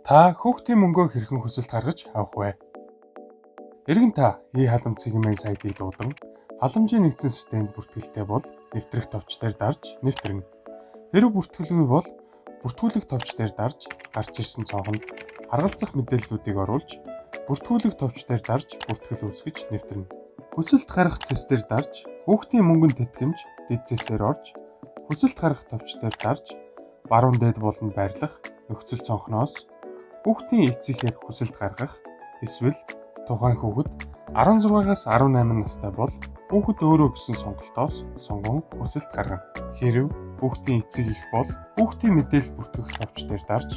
Та хүүхдийн мөнгөө хэрхэн хүсэлт гаргаж авах вэ? Эргэн та халамж сегмент сайтыг дуудан халамжийн нэгдсэн системд бүртгэлтэй бол нэвтрэх товч дээр дарж нэвтрэнэ. Хэрэг бүртгэлгүй бол бүртгүүлэх товч дээр дарж гарч ирсэн цонхонд харгалзах мэдээллүүдийг оруулж бүртгүүлэх товч дээр дарж бүртгэл үүсгэж нэвтрэнэ. Хүсэлт гаргах цэс дээр дарж хүүхдийн мөнгөнд тэтгэмж дэд цэсээр орж хүсэлт гаргах товч дээр дарж баруун дээд болонд байрлах нөхцөл цонхноос хүүхдийн эцсийнхээ хүсэлт гаргах эсвэл тухайн хүүхэд 16-аас 18 настай бол хүүхэд өөрөө гэсэн сонголтоос сонгон хүсэлт гаргана. Хэрв хүүхдийн эцэг их бол хүүхдийн мэдээлэл бүртгэх товч дээр дарж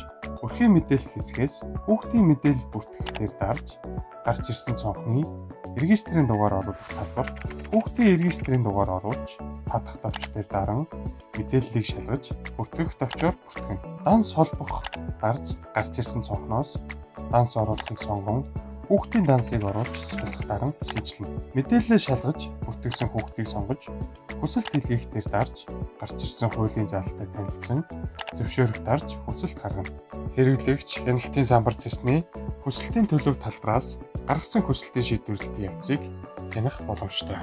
өрхийн мэдээлэл хэсгээс хүүхдийн мэдээлэл бүртгэх дээр дарж гарч ирсэн цонхны регистрийн дугаар оруулах талбарт хүүхдийн регистрийн дугаар оруулж татах товч дээр даран мэдээллийг шалгаж бүртгэх товчоор бүртгэнэ. Данс холбох гарч ирсэн цонхноос данс оруулахыг сонгон хүүхдийн дансыг оруулж суулгах даран шийдлэнэ. Мэдээлэлээ шалгаж бүртгэсэн хүүхдийг сонгож хүсэлт илгээх дээр дарж гарч ирсэн хуулийн заалтыг танилцсан зөвшөөрөх дарж хүсэлт гаргана. Хэрэглэгч хяналтын самбар цэсний хүсэлтийн төлөв талбараас гаргасан хүсэлтийн шийдвэрлэлтийн явцыг хянах боломжтой.